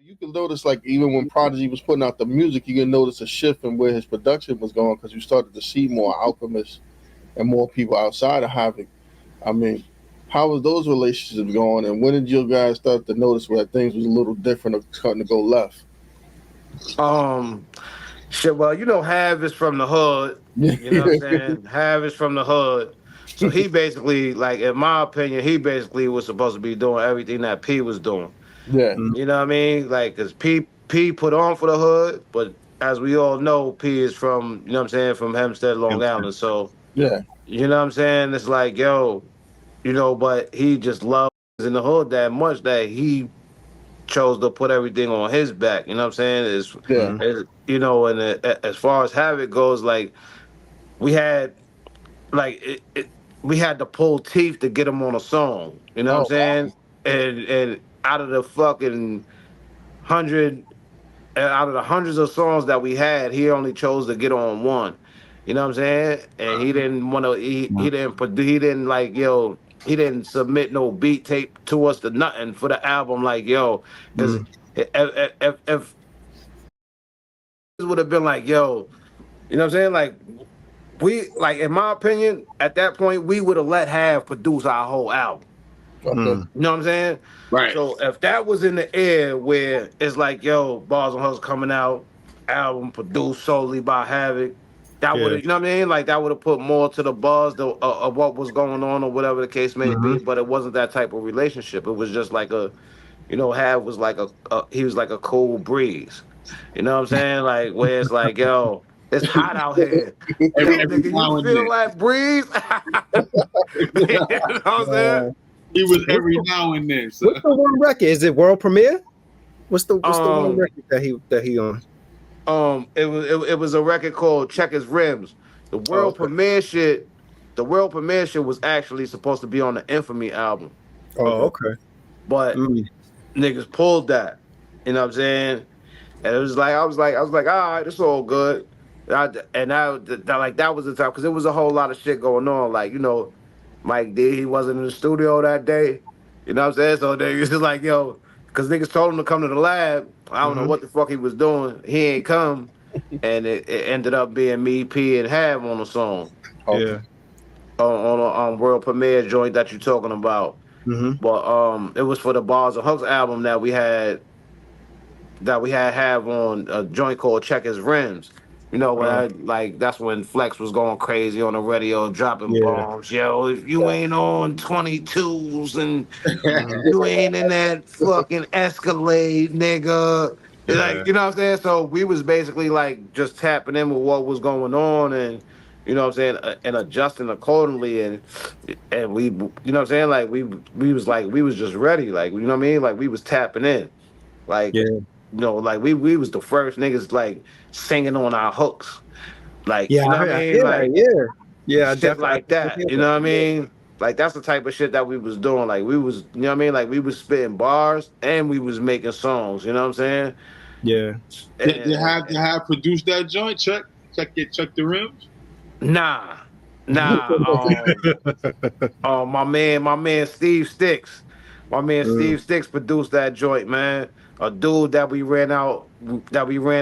You can notice, like, even when Prodigy was putting out the music, you can notice a shift in where his production was going because you started to see more alchemists and more people outside of Havoc. I mean, how was those relationships going, and when did you guys start to notice where things was a little different or starting to go left? Um, Shit. Well, Hav is from the hood. You know what I'm saying? Hav is from the hood. So he basically, like, in my opinion, he basically was supposed to be doing everything that P was doing. Yeah, You know what I mean? Like, cause P put on for the hood, but as we all know, P is from, you know what I'm saying, from Hempstead, Long Island. So, yeah, you know what I'm saying? It's like, yo, but he just loves in the hood that much that he chose to put everything on his back. You know what I'm saying? yeah. And as far as Havoc goes, like, we had like we had to pull teeth to get him on a song. You know what I'm Oh, saying? And out of the fucking hundred, out of the hundreds of songs that we had, he only chose to get on one. You know what I'm saying? And he didn't want to. He didn't like, yo. He didn't submit no beat tape to us to nothing for the album. Like, yo, because if it would have been like, yo, you know what I'm saying? Like, we, like, in my opinion, at that point, we would have let Have produce our whole album. okay. You know what I'm saying? Right. So if that was in the air where it's like, yo, Bars and Hooks coming out, album produced solely by Havoc, that would have, you know what I mean? Like, that would have put more to the buzz of what was going on or whatever the case may be. But it wasn't that type of relationship. It was just like Have was like he was like a cool breeze. You know what I'm saying? Like, where it's like, yo, it's hot out here. Yo, Every nigga, now you and feel then. like breeze? You know what I'm saying? He was every now and then. So. What's the one record? Is it World Premiere? What's the one record that he on? It was a record called Check His Rims. The world premiere shit. The world premiere shit was actually supposed to be on the Infamy album. Oh, okay. But niggas pulled that. You know what I'm saying? And it was like I was like, all right, it's all good. That was the time because there was a whole lot of shit going on. Like, Mike D, he wasn't in the studio that day. You know what I'm saying? So niggas just like, yo, because niggas told him to come to the lab. I don't know what the fuck he was doing. He ain't come. And it ended up being me, P, and Have on the song. Yeah. On world premiere joint that you're talking about. But it was for the Bars and Hooks album that we had Have on a joint called Check His Rims. That's when Flex was going crazy on the radio, dropping bombs. Yo, if you ain't on 22s and you ain't in that fucking Escalade, nigga. Like, you know what I'm saying? So we was basically like just tapping in with what was going on and, you know what I'm saying, and adjusting accordingly. And we, you know what I'm saying? Like we was just ready. Like, you know what I mean? Like we was tapping in. Like, like we was the first niggas like singing on our hooks. Like, you know what I mean? Like, shit like that. You know what I mean? Like, that's the type of shit that we was doing. Like, we was, you know what I mean? Like, we was spitting bars and we was making songs. You know what I'm saying? Yeah. Did you have produced that joint? Check the rims. Nah. My man Steve Sticks. My man Steve Sticks produced that joint, man. A dude that we ran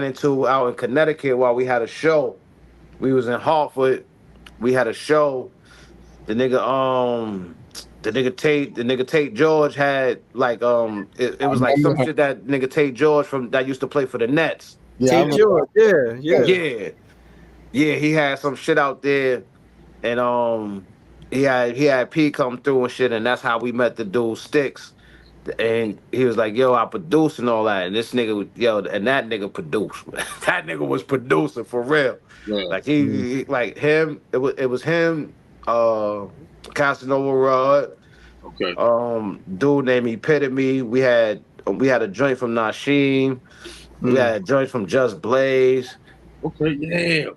into out in Connecticut while we had a show. We was in Hartford. We had a show. The nigga Tate George had like it was like some shit that nigga Tate George that used to play for the Nets. Tate George, yeah. He had some shit out there, and he had P come through and shit, and that's how we met the dude Sticks. And he was like, yo, I produce and all that. And this nigga, and that nigga produced. That nigga was producing for real. Yeah. Like he like him, it was him, Casanova Rod. Okay. Dude named Epitome. We had a joint from Nasheem. We had a joint from Just Blaze. Okay, yeah.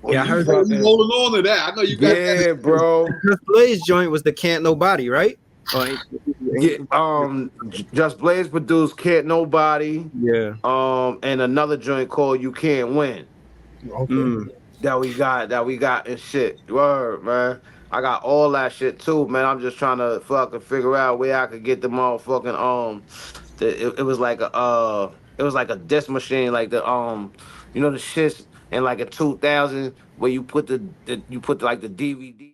I heard that. You holding on to that. I know you got that. Yeah, bro. Just Blaze joint was the Can't Nobody, right? Just Blaze produced Can't Nobody. Yeah. And another joint called You Can't Win. Okay. That we got and shit. Word, man. I got all that shit too, man. I'm just trying to fucking figure out where I could get the motherfucking it was like It was like a disc machine, like the you know the shits in like a 2000 where you put like the DVD.